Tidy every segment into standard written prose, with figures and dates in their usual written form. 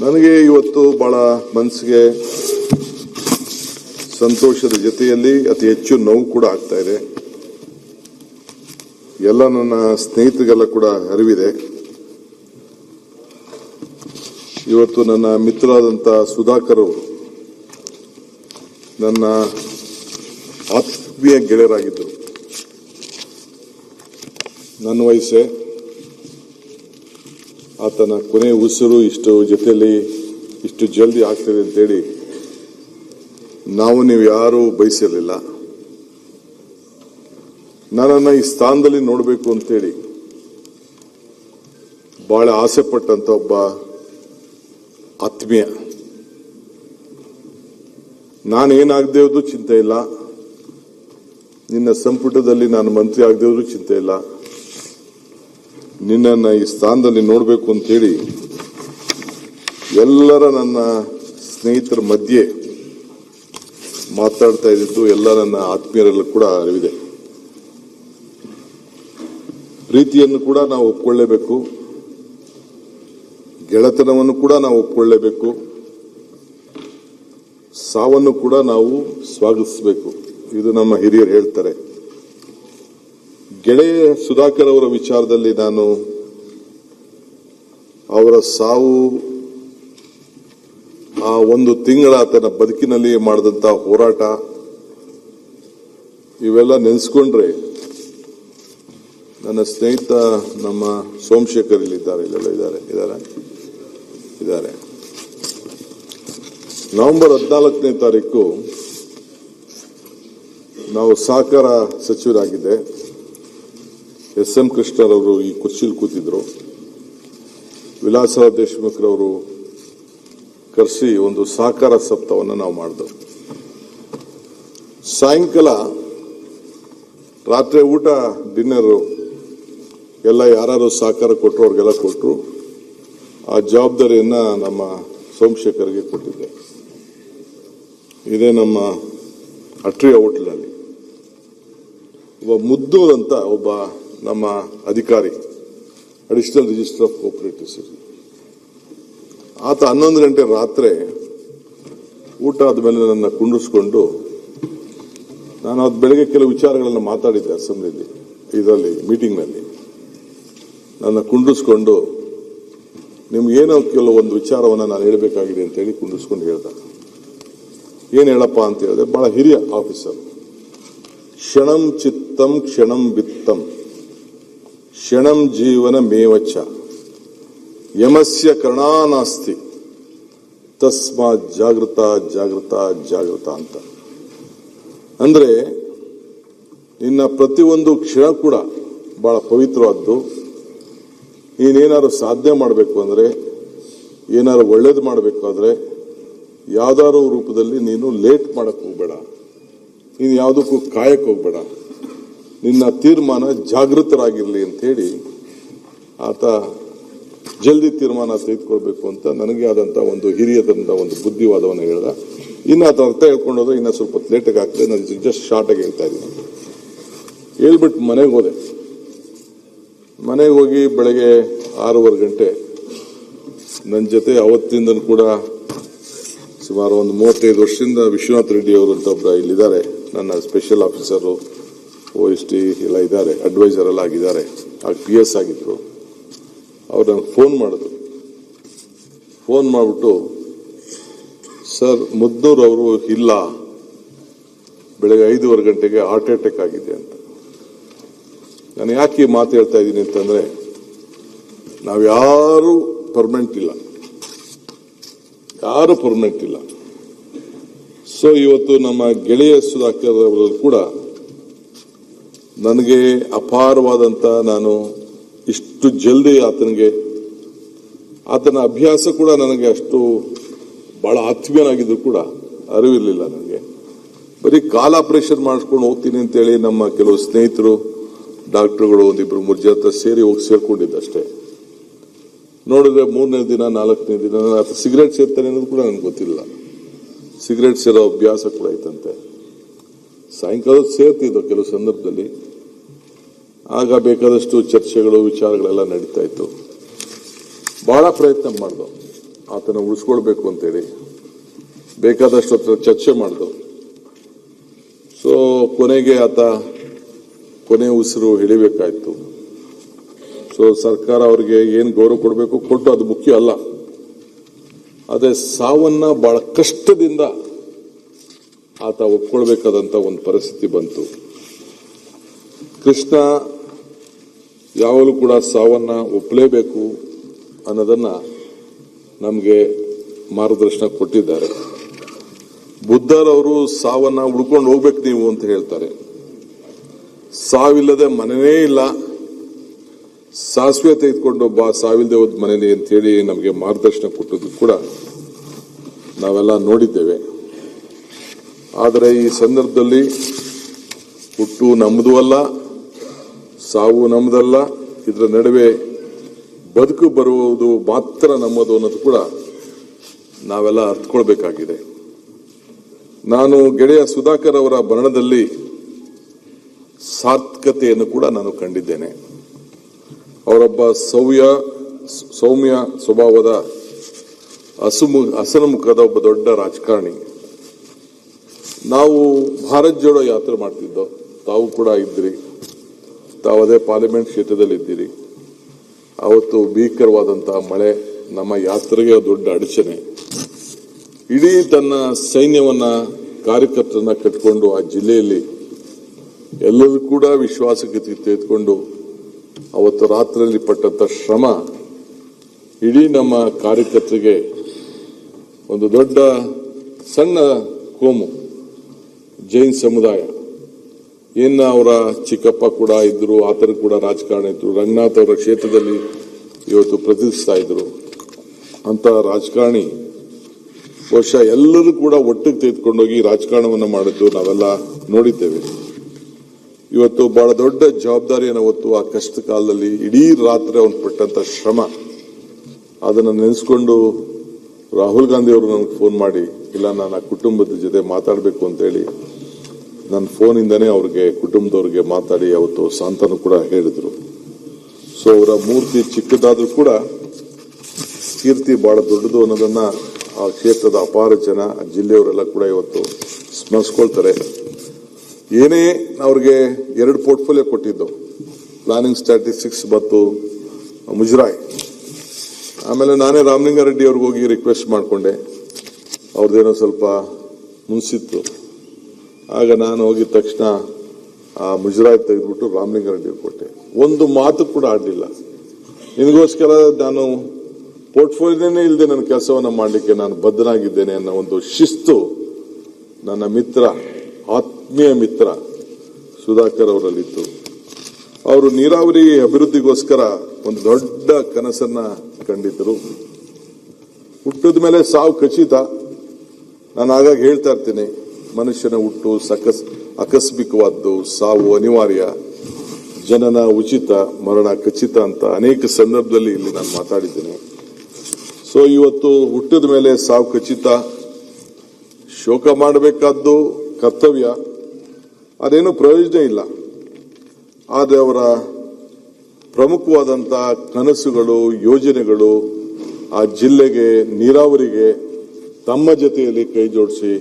ನನಗೆ ಇವತ್ತು ಬಹಳ ಮನಸ್ಸಿಗೆ ಸಂತೋಷದ ಜೊತೆಯಲ್ಲಿ ಅತಿ ಹೆಚ್ಚು ನೋವು ಕೂಡ ಆಗ್ತಾ ಇದೆ. ಎಲ್ಲ ನನ್ನ ಸ್ನೇಹಿತರಿಗೆಲ್ಲ ಕೂಡ ಅರಿವಿದೆ. ಇವತ್ತು ನನ್ನ ಮಿತ್ರರಾದಂಥ ಸುಧಾಕರ್ ಅವರು ನನ್ನ ಆತ್ಮೀಯ ಗೆಳೆಯರಾಗಿದ್ದರು. ನನ್ನ ವಯಸ್ಸೇ, ಆತನ ಕೊನೆ ಉಸಿರು ಇಷ್ಟು ಜೊತೆಯಲ್ಲಿ ಇಷ್ಟು ಜಲ್ದಿ ಆಗ್ತದೆ ಅಂತೇಳಿ ನೀವು ಯಾರೂ ಬಯಸಿರಲಿಲ್ಲ. ನನ್ನನ್ನು ಈ ಸ್ಥಾನದಲ್ಲಿ ನೋಡಬೇಕು ಅಂತೇಳಿ ಬಹಳ ಆಸೆ ಪಟ್ಟಂತ ಒಬ್ಬ ಆತ್ಮೀಯ. ನಾನೇನಾಗದೇ ಇರೋದು ಚಿಂತೆ ಇಲ್ಲ, ನಿನ್ನ ಸಂಪುಟದಲ್ಲಿ ನಾನು ಮಂತ್ರಿ ಆಗದೇ ಇರೋದು ಚಿಂತೆ ಇಲ್ಲ, ನಿನ್ನನ್ನು ಈ ಸ್ಥಾನದಲ್ಲಿ ನೋಡಬೇಕು ಅಂತೇಳಿ ಎಲ್ಲರ ನನ್ನ ಸ್ನೇಹಿತರ ಮಧ್ಯೆ ಮಾತಾಡ್ತಾ ಇದ್ದಿದ್ದು ಎಲ್ಲ ನನ್ನ ಆತ್ಮೀಯರೆಲ್ಲ ಕೂಡ ಅರಿವಿದೆ. ಪ್ರೀತಿಯನ್ನು ಕೂಡ ನಾವು ಒಪ್ಕೊಳ್ಳೇಬೇಕು, ಗೆಳೆತನವನ್ನು ಕೂಡ ನಾವು ಒಪ್ಕೊಳ್ಳೇಬೇಕು, ಸಾವನ್ನು ಕೂಡ ನಾವು ಸ್ವಾಗತಿಸಬೇಕು. ಇದು ನಮ್ಮ ಹಿರಿಯರು ಹೇಳ್ತಾರೆ. ಗೆಳೆಯ ಸುಧಾಕರ್ ಅವರ ವಿಚಾರದಲ್ಲಿ ನಾನು ಅವರ ಸಾವು, ಆ ಒಂದು ತಿಂಗಳ ಆತನ ಬದುಕಿನಲ್ಲಿ ಮಾಡಿದಂತ ಹೋರಾಟ, ಇವೆಲ್ಲ ನೆನೆಸ್ಕೊಂಡ್ರೆ ನನ್ನ ಸ್ನೇಹಿತ ನಮ್ಮ ಸೋಮಶೇಖರ್ ಇಲ್ಲಿದ್ದಾರೆ, ಇಲ್ಲೆಲ್ಲ ಇದ್ದಾರೆ. ನವೆಂಬರ್ 14ನೇ ತಾರೀಕು ನಾವು ಸಹಕಾರ ಸಚಿವರಾಗಿದ್ದೆ. ಎಸ್.ಎಂ. ಕೃಷ್ಣರವರು ಈ ಕುರ್ಚಿಯಲ್ಲಿ ಕೂತಿದ್ರು. ವಿಲಾಸರಾವ್ ದೇಶಮುಖ್ರವರು ಕರೆಸಿ ಒಂದು ಸಹಕಾರ ಸಪ್ತಾಹವನ್ನು ನಾವು ಮಾಡಿದೆವು. ಸಾಯಂಕಾಲ ರಾತ್ರಿ ಊಟ ಡಿನ್ನರು ಎಲ್ಲ ಯಾರು ಸಹಕಾರ ಕೊಟ್ಟರು ಅವ್ರಿಗೆಲ್ಲ ಕೊಟ್ಟರು. ಆ ಜವಾಬ್ದಾರಿಯನ್ನ ನಮ್ಮ ಸೋಮಶೇಖರ್ಗೆ ಕೊಟ್ಟಿದ್ದೆ. ಇದೇ ನಮ್ಮ ಅಟ್ರಿಯ ಹೋಟೆಲ್ನಲ್ಲಿ ಒಬ್ಬ ಮುದ್ದೂರ್ ಅಂತ ಒಬ್ಬ ನಮ್ಮ ಅಧಿಕಾರಿ, ಅಡಿಷನಲ್ ರಿಜಿಸ್ಟರ್ ಆಫ್ ಕೋಆಪರೇಟಿವ್ಸ್, ಆತ 11 ಗಂಟೆ ರಾತ್ರಿ ಊಟ ಆದ್ಮೇಲೆ ನನ್ನ ಕುಂಡಿಸ್ಕೊಂಡು, ನಾನು ಅವತ್ತು ಬೆಳಗ್ಗೆ ಕೆಲವು ವಿಚಾರಗಳನ್ನು ಮಾತಾಡಿದ್ದೆ ಅಸೆಂಬ್ಲಿಯಲ್ಲಿ, ಇದರಲ್ಲಿ ಮೀಟಿಂಗ್ನಲ್ಲಿ, ನನ್ನ ಕುಂಡಿಸ್ಕೊಂಡು ನಿಮ್ಗೇನೋ ಕೆಲವೊಂದು ವಿಚಾರವನ್ನು ನಾನು ಹೇಳಬೇಕಾಗಿದೆ ಅಂತೇಳಿ ಕುಂಡಿಸ್ಕೊಂಡು ಹೇಳ್ದ. ಏನು ಹೇಳಪ್ಪ ಅಂತ ಹೇಳಿದೆ. ಬಹಳ ಹಿರಿಯ ಆಫೀಸರ್. ಕ್ಷಣಂ ಚಿತ್ತಂ ಕ್ಷಣಂ ವಿತ್ತಂ ಕ್ಷಣಂ ಜೀವನ ಮೇವಚ್ಚ ಯಮಸ್ಯ ಕರ್ಣಾನಾಸ್ತಿ ತಸ್ಮಾತ್ ಜಾಗೃತ ಜಾಗೃತ ಜಾಗೃತ ಅಂತ. ಅಂದ್ರೆ ನಿನ್ನ ಪ್ರತಿಯೊಂದು ಕ್ಷಣ ಕೂಡ ಬಹಳ ಪವಿತ್ರವಾದ್ದು. ನೀನೇನಾದ್ರು ಸಾಧನೆ ಮಾಡಬೇಕು ಅಂದ್ರೆ, ಏನಾದ್ರು ಒಳ್ಳೇದು ಮಾಡಬೇಕು ಅಂದ್ರೆ, ಯಾವ್ದಾದ್ರು ರೂಪದಲ್ಲಿ ನೀನು ಲೇಟ್ ಮಾಡಕ್ ಹೋಗ್ಬೇಡ, ನೀನು ಯಾವುದಕ್ಕೂ ಕಾಯಕ್ ಹೋಗ್ಬೇಡ, ನಿನ್ನ ತೀರ್ಮಾನ ಜಾಗೃತರಾಗಿರ್ಲಿ ಅಂತ ಹೇಳಿ ಆತ ಜಲ್ದಿ ತೀರ್ಮಾನ ತೆಗೆದುಕೊಳ್ಬೇಕು ಅಂತ ನನಗೆ ಆದಂತ ಒಂದು ಹಿರಿಯದಂತ ಒಂದು ಬುದ್ಧಿವಾದವನ್ನು ಹೇಳ್ದ. ಇನ್ನು ಆತ ಅರ್ಥ ಹೇಳ್ಕೊಂಡೋದ್ರೆ ಇನ್ನ ಸ್ವಲ್ಪ ಲೇಟಾಗಿ ಆಗ್ತದೆ. ನಾನು ಜಸ್ಟ್ ಶಾರ್ಟ್ ಆಗಿ ಹೇಳ್ತಾ ಇದ್ದೀನಿ. ಹೇಳ್ಬಿಟ್ಟು ಮನೆಗೆ ಹೋದೆ. ಮನೆಗೆ ಹೋಗಿ ಬೆಳಗ್ಗೆ 6:15 ಗಂಟೆ ನನ್ನ ಜೊತೆ ಅವತ್ತಿಂದ ಕೂಡ ಸುಮಾರು ಒಂದು 35 ವರ್ಷದಿಂದ ವಿಶ್ವನಾಥ್ ರೆಡ್ಡಿ ಅವರು ಅಂತ ಒಬ್ಬ ಇಲ್ಲಿದ್ದಾರೆ, ನನ್ನ ಸ್ಪೆಷಲ್ ಆಫೀಸರು, OST ಎಲ್ಲ ಇದ್ದಾರೆ, ಅಡ್ವೈಸರ್ ಎಲ್ಲ ಆಗಿದ್ದಾರೆ, ಆಗ PS ಆಗಿದ್ರು. ಅವ್ರು ನನಗೆ ಫೋನ್ ಮಾಡಿದ್ರು. ಫೋನ್ ಮಾಡಿಬಿಟ್ಟು, ಸರ್ ಮುದ್ದೂರ್ ಅವರು ಇಲ್ಲ, ಬೆಳಗ್ಗೆ 5:15 ಗಂಟೆಗೆ ಹಾರ್ಟ್ ಅಟ್ಯಾಕ್ ಆಗಿದೆ ಅಂತ. ನಾನು ಯಾಕೆ ಈ ಮಾತು ಹೇಳ್ತಾ ಇದ್ದೀನಿ ಅಂತಂದ್ರೆ, ನಾವ್ಯಾರು ಪರ್ಮನೆಂಟ್ ಇಲ್ಲ, ಯಾರು ಪರ್ಮನೆಂಟ್ ಇಲ್ಲ. ಸೊ ಇವತ್ತು ನಮ್ಮ ಗೆಳೆಯ ಸುಧಾಕರ್ ಅವರು ಕೂಡ ನನಗೆ ಅಪಾರವಾದಂತ, ನಾನು ಇಷ್ಟು ಜಲ್ದಿ ಆತನ ಅಭ್ಯಾಸ ಕೂಡ ನನಗೆ ಅಷ್ಟು ಬಹಳ ಆತ್ಮೀಯನಾಗಿದ್ರು ಕೂಡ ಅರಿವಿರಲಿಲ್ಲ ನನಗೆ. ಬರೀ ಕಾಲ್ ಆಪರೇಷನ್ ಮಾಡಿಸ್ಕೊಂಡು ಹೋಗ್ತೀನಿ ಅಂತೇಳಿ ನಮ್ಮ ಕೆಲವು ಸ್ನೇಹಿತರು, ಡಾಕ್ಟರ್ಗಳು ಒಂದಿಬ್ರು 3 ಜನ ಸೇರಿ ಹೋಗಿ ಸೇರ್ಕೊಂಡಿದ್ದಷ್ಟೇ. ನೋಡಿದ್ರೆ 3ನೇ ದಿನ 4ನೇ ದಿನ ಆತ ಸಿಗರೇಟ್ ಸೇರ್ತಾನೆ ಅನ್ನೋದು ಕೂಡ ನನಗೆ ಗೊತ್ತಿಲ್ಲ. ಸಿಗರೇಟ್ ಸೇರೋ ಅಭ್ಯಾಸ ಕೂಡ ಐತಂತೆ. ಸಾಯಂಕಾಲ ಸೇರ್ತಿದ್ವು ಕೆಲವು ಸಂದರ್ಭದಲ್ಲಿ. ಆಗ ಬೇಕಾದಷ್ಟು ಚರ್ಚೆಗಳು, ವಿಚಾರಗಳೆಲ್ಲ ನಡೀತಾ ಇತ್ತು. ಬಹಳ ಪ್ರಯತ್ನ ಮಾಡಿದವು. ಆತನ ಉಳಿಸ್ಕೊಳ್ಬೇಕು ಅಂತೇಳಿ ಬೇಕಾದಷ್ಟು ಹತ್ರ ಚರ್ಚೆ ಮಾಡಿದ್ರು. ಸೊ ಕೊನೆಗೆ ಆತ ಕೊನೆ ಉಸಿರು ಹಿಡಿಬೇಕಾಯ್ತು. ಸೊ ಸರ್ಕಾರ ಅವರಿಗೆ ಏನು ಗೌರವ ಕೊಡಬೇಕು ಕೊಟ್ಟು, ಅದು ಮುಖ್ಯ ಅಲ್ಲ. ಅದೇ ಸಾವನ್ನ ಬಹಳ ಕಷ್ಟದಿಂದ ಆತ ಒಪ್ಕೊಳ್ಬೇಕಾದಂತ ಒಂದು ಪರಿಸ್ಥಿತಿ ಬಂತು. ಕೃಷ್ಣ ಯಾವಾಗಲೂ ಕೂಡ ಸಾವನ್ನ ಒಪ್ಪಲೇಬೇಕು ಅನ್ನೋದನ್ನ ನಮಗೆ ಮಾರ್ಗದರ್ಶನ ಕೊಟ್ಟಿದ್ದಾರೆ. ಬುದ್ಧರವರು ಸಾವನ್ನ ಉಳ್ಕೊಂಡು ಹೋಗ್ಬೇಕು ನೀವು ಅಂತ ಹೇಳ್ತಾರೆ. ಸಾವಿಲ್ಲದೆ ಮನೆಯೇ ಇಲ್ಲ, ಸಾಸಿವೆ ತೆಗೆದುಕೊಂಡು ಬಾ ಸಾವಿಲ್ಲದೆ ಹೋದ ಮನೇಲಿ ಅಂತ ಹೇಳಿ ನಮಗೆ ಮಾರ್ಗದರ್ಶನ ಕೊಟ್ಟದ್ದು ಕೂಡ ನಾವೆಲ್ಲ ನೋಡಿದ್ದೇವೆ. ಆದರೆ ಈ ಸಂದರ್ಭದಲ್ಲಿ ಹುಟ್ಟು ನಮ್ಮದು ಅಲ್ಲ, ಸಾವು ನಮ್ಮದಲ್ಲ, ಇದರ ನಡುವೆ ಬದುಕು ಬರುವುದು ಮಾತ್ರ ನಮ್ಮದು ಅನ್ನೋದು ಕೂಡ ನಾವೆಲ್ಲ ಅರ್ಥಕೊಳ್ಬೇಕಾಗಿದೆ. ನಾನು ಗೆಳೆಯ ಸುಧಾಕರ್ ಅವರ ಮರಣದಲ್ಲಿ ಸಾರ್ಥಕತೆಯನ್ನು ಕೂಡ ನಾನು ಕಂಡಿದ್ದೇನೆ. ಅವರೊಬ್ಬ ಸೌಮ್ಯ ಸ್ವಭಾವದ ಹಸನ್ಮುಖದ ಒಬ್ಬ ದೊಡ್ಡ ರಾಜಕಾರಣಿ. ನಾವು ಭಾರತ್ ಜೋಡೋ ಯಾತ್ರೆ ಮಾಡ್ತಿದ್ದೋ, ತಾವು ಕೂಡ ಇದ್ದೀರಿ, ತಾವು ಅದೇ ಪಾರ್ಲಿಮೆಂಟ್ ಕ್ಷೇತ್ರದಲ್ಲಿ ಇದ್ದೀರಿ. ಅವತ್ತು ಭೀಕರವಾದಂತಹ ಮಳೆ ನಮ್ಮ ಯಾತ್ರೆಗೆ ದೊಡ್ಡ ಅಡಚಣೆ. ಇಡೀ ತನ್ನ ಸೈನ್ಯವನ್ನ ಕಾರ್ಯಕರ್ತರನ್ನ ಕಟ್ಕೊಂಡು ಆ ಜಿಲ್ಲೆಯಲ್ಲಿ ಎಲ್ಲರೂ ಕೂಡ ವಿಶ್ವಾಸಕ್ಕೆ ತೆಗೆದುಕೊಂಡು ಅವತ್ತು ರಾತ್ರಿಯಲ್ಲಿ ಪಟ್ಟಂತ ಶ್ರಮ ಇಡೀ ನಮ್ಮ ಕಾರ್ಯಕರ್ತರಿಗೆ ಒಂದು ದೊಡ್ಡ ಸಣ್ಣ ಕೋಮು ಜೈನ್ ಸಮುದಾಯ ಅವರ ಚಿಕ್ಕಪ್ಪ ಕೂಡ ಇದ್ರು, ಆತನ ಕೂಡ ರಾಜಕಾರಣ ಇದ್ರು, ರಂಗನಾಥ್ ಅವರ ಕ್ಷೇತ್ರದಲ್ಲಿ ಇವತ್ತು ಪ್ರತಿಷ್ಠಿಸ್ತಾ ಇದ್ರು. ಅಂತ ರಾಜಕಾರಣಿ ಬಹುಶಃ ಎಲ್ಲರೂ ಕೂಡ ಒಟ್ಟಿಗೆ ತೆಗೆದುಕೊಂಡೋಗಿ ರಾಜಕಾರಣವನ್ನು ಮಾಡಿದ್ದು ನಾವೆಲ್ಲ ನೋಡಿದ್ದೇವೆ. ಇವತ್ತು ಬಹಳ ದೊಡ್ಡ ಜವಾಬ್ದಾರಿಯನ್ನು ಹೊತ್ತು ಆ ಕಷ್ಟ ಕಾಲದಲ್ಲಿ ಇಡೀ ರಾತ್ರಿ ಅವನು ಪಟ್ಟಂತ ಶ್ರಮ ಅದನ್ನು ನೆನೆಸ್ಕೊಂಡು ರಾಹುಲ್ ಗಾಂಧಿ ಅವರು ನನಗೆ ಫೋನ್ ಮಾಡಿ, ಇಲ್ಲ ನಾನು ಆ ಕುಟುಂಬದ ಜೊತೆ ಮಾತಾಡಬೇಕು ಅಂತೇಳಿ ನನ್ನ ಫೋನಿಂದನೇ ಅವ್ರಿಗೆ ಕುಟುಂಬದವ್ರಿಗೆ ಮಾತಾಡಿ ಅವತ್ತು ಸಾಂತ್ವನ ಕೂಡ ಹೇಳಿದ್ರು. ಸೊ ಅವರ ಮೂರ್ತಿ ಚಿಕ್ಕದಾದ್ರೂ ಕೂಡ ಕೀರ್ತಿ ಬಹಳ ದೊಡ್ಡದು ಅನ್ನೋದನ್ನ ಆ ಕ್ಷೇತ್ರದ ಅಪಾರ ಜನ, ಜಿಲ್ಲೆಯವರೆಲ್ಲ ಕೂಡ ಇವತ್ತು ಸ್ಮರಿಸ್ಕೊಳ್ತಾರೆ. ಏನೇ ಅವ್ರಿಗೆ 2 ಪೋರ್ಟ್ಫೋಲಿಯೋ ಕೊಟ್ಟಿದ್ದು, ಪ್ಲಾನಿಂಗ್ ಸ್ಟ್ಯಾಟಿಸ್ಟಿಕ್ಸ್ ಮತ್ತು ಮುಜರಾಯ್. ಆಮೇಲೆ ನಾನೇ ರಾಮಲಿಂಗಾರೆಡ್ಡಿ ಅವ್ರಿಗೆ ಹೋಗಿ ರಿಕ್ವೆಸ್ಟ್ ಮಾಡಿಕೊಂಡೆ, ಅವ್ರದ್ದೇನೋ ಸ್ವಲ್ಪ ಮುನ್ಸಿತ್ತು. ಆಗ ನಾನು ಹೋಗಿದ ತಕ್ಷಣ ಆ ಮುಜರಾಯ್ ತೆಗೆದ್ಬಿಟ್ಟು ರಾಮಲಿಂಗಾರೆಡ್ಡಿ ಕೊಟ್ಟೆ. ಒಂದು ಮಾತು ಕೂಡ ಆಡಲಿಲ್ಲ. ನಿನಗೋಸ್ಕರ ನಾನು ಪೋರ್ಟ್ಫೋಲಿಯೋನೇ ಇಲ್ಲದೆ ನನ್ನ ಕೆಲಸವನ್ನ ಮಾಡಲಿಕ್ಕೆ ನಾನು ಬದ್ಧನಾಗಿದ್ದೇನೆ ಅನ್ನೋ ಒಂದು ಶಿಸ್ತು ನನ್ನ ಮಿತ್ರ, ಆತ್ಮೀಯ ಮಿತ್ರ ಸುಧಾಕರ್ ಅವರಲ್ಲಿತ್ತು. ಅವರು ನೀರಾವರಿ ಅಭಿವೃದ್ಧಿಗೋಸ್ಕರ ಒಂದು ದೊಡ್ಡ ಕನಸನ್ನ ಕಂಡಿದ್ದರು. ಹುಟ್ಟಿದ ಮೇಲೆ ಸಾವು ಖಚಿತ. ನಾನು ಆಗಾಗ ಹೇಳ್ತಾ ಇರ್ತೀನಿ, ಮನುಷ್ಯನ ಹುಟ್ಟು ಆಕಸ್ಮಿಕವಾದ್ದು, ಸಾವು ಅನಿವಾರ್ಯ, ಜನನ ಉಚಿತ, ಮರಣ ಖಚಿತ ಅಂತ ಅನೇಕ ಸಂದರ್ಭದಲ್ಲಿ ಇಲ್ಲಿ ನಾನು ಮಾತಾಡಿದ್ದೇನೆ. ಸೊ ಇವತ್ತು ಹುಟ್ಟಿದ ಮೇಲೆ ಸಾವು ಖಚಿತ, ಶೋಕ ಮಾಡಬೇಕಾದ್ದು ಕರ್ತವ್ಯ, ಅದೇನು ಪ್ರಯೋಜನ ಇಲ್ಲ. ಆದರೆ ಅವರ ಪ್ರಮುಖವಾದಂತಹ ಕನಸುಗಳು, ಯೋಜನೆಗಳು ಆ ಜಿಲ್ಲೆಗೆ, ನೀರಾವರಿಗೆ ತಮ್ಮ ಜೊತೆಯಲ್ಲಿ ಕೈ ಜೋಡಿಸಿ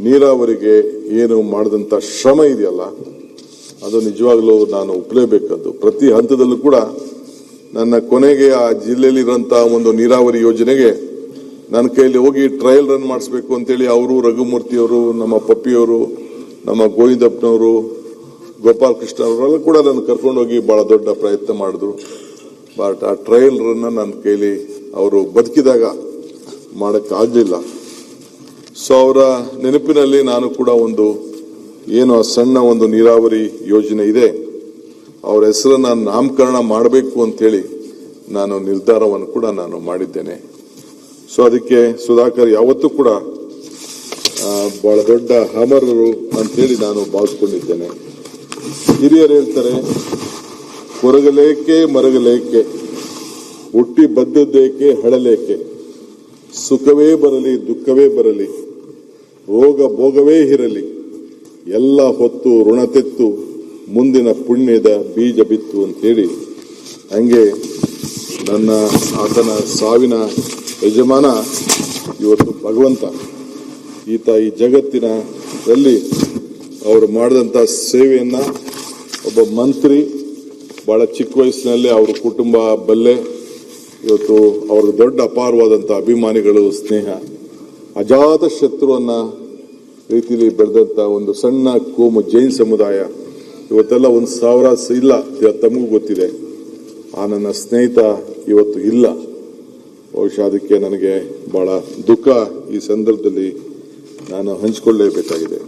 ನೀರಾವರಿಗೆ ಏನು ಮಾಡಿದಂತ ಶ್ರಮ ಇದೆಯಲ್ಲ, ಅದು ನಿಜವಾಗ್ಲೂ ನಾನು ಒಪ್ಪಲೇಬೇಕಾದ್ದು. ಪ್ರತಿ ಹಂತದಲ್ಲೂ ಕೂಡ ನನ್ನ ಕೊನೆಗೆ ಆ ಜಿಲ್ಲೆಯಲ್ಲಿರುವಂತಹ ಒಂದು ನೀರಾವರಿ ಯೋಜನೆಗೆ ನನ್ನ ಕೈಯಲ್ಲಿ ಹೋಗಿ ಟ್ರಯಲ್ ರನ್ ಮಾಡಿಸ್ಬೇಕು ಅಂತೇಳಿ ಅವರು, ರಘುಮೂರ್ತಿಯವರು, ನಮ್ಮ ಪಪ್ಪಿಯವರು, ನಮ್ಮ ಗೋವಿಂದಪ್ಪನವರು, ಗೋಪಾಲ್ ಕೃಷ್ಣ ಅವರೆಲ್ಲ ಕೂಡ ನನ್ನ ಕರ್ಕೊಂಡೋಗಿ ಬಹಳ ದೊಡ್ಡ ಪ್ರಯತ್ನ ಮಾಡಿದ್ರು. ಬಟ್ ಆ ಟ್ರಯಲ್ ರನ್ ನನ್ನ ಕೈಲಿ ಅವರು ಬದುಕಿದಾಗ ಮಾಡಕ್ಕಾಗಲಿಲ್ಲ. ಸೊ ಅವರ ನೆನಪಿನಲ್ಲಿ ನಾನು ಕೂಡ ಒಂದು ಏನು ಸಣ್ಣ ಒಂದು ನೀರಾವರಿ ಯೋಜನೆ ಇದೆ, ಅವರ ಹೆಸರನ್ನ ನಾಮಕರಣ ಮಾಡಬೇಕು ಅಂತೇಳಿ ನಾನು ನಿರ್ಧಾರವನ್ನು ಕೂಡ ನಾನು ಮಾಡಿದ್ದೇನೆ. ಸೊ ಅದಕ್ಕೆ ಸುಧಾಕರ್ ಯಾವತ್ತೂ ಕೂಡ ಬಹಳ ದೊಡ್ಡ ಅಮರರು ಅಂತೇಳಿ ನಾನು ಭಾವಿಸ್ಕೊಂಡಿದ್ದೇನೆ. ಹಿರಿಯರು ಹೇಳ್ತಾರೆ, ಕೊರಗಲೇಕೆ ಮರಗಲೇಕೆ, ಹುಟ್ಟಿ ಬದ್ದದ್ದೇಕೆ ಹಳಲೇಕೆ, ಸುಖವೇ ಬರಲಿ ದುಃಖವೇ ಬರಲಿ, ರೋಗ ಭೋಗವೇ ಇರಲಿ, ಎಲ್ಲ ಹೊತ್ತು ಋಣ ತೆತ್ತು ಮುಂದಿನ ಪುಣ್ಯದ ಬೀಜ ಬಿತ್ತು ಅಂತೇಳಿ, ಹಂಗೆ ಆತನ ಸಾವಿನ ಯಜಮಾನ ಇವತ್ತು ಭಗವಂತ. ಈತ ಈ ಜಗತ್ತಿನಲ್ಲಿ ಅವರು ಮಾಡಿದಂಥ ಸೇವೆಯನ್ನ ಒಬ್ಬ ಮಂತ್ರಿ ಬಹಳ ಚಿಕ್ಕ ವಯಸ್ಸಿನಲ್ಲಿ ಅವ್ರ ಕುಟುಂಬ ಬಲ್ಲೆ, ಇವತ್ತು ಅವ್ರಿಗೆ ದೊಡ್ಡ ಅಪಾರವಾದಂಥ ಅಭಿಮಾನಿಗಳು, ಸ್ನೇಹ, ಅಜಾತ ಶತ್ರುವನ್ನ ರೀತಿಯಲ್ಲಿ ಬೆಳೆದಂಥ ಒಂದು ಸಣ್ಣ ಕೋಮು ಜೈನ್ ಸಮುದಾಯ ಇವತ್ತೆಲ್ಲ 1,000 ಇಲ್ಲ, ತಮಗೂ ಗೊತ್ತಿದೆ. ಆ ನನ್ನ ಸ್ನೇಹಿತ ಇವತ್ತು ಇಲ್ಲ. ಬಹುಶಃ ಅದಕ್ಕೆ ನನಗೆ ಬಹಳ ದುಃಖ ಈ ಸಂದರ್ಭದಲ್ಲಿ ನಾನು ಹಂಚಿಕೊಳ್ಳಲೇಬೇಕಾಗಿದೆ.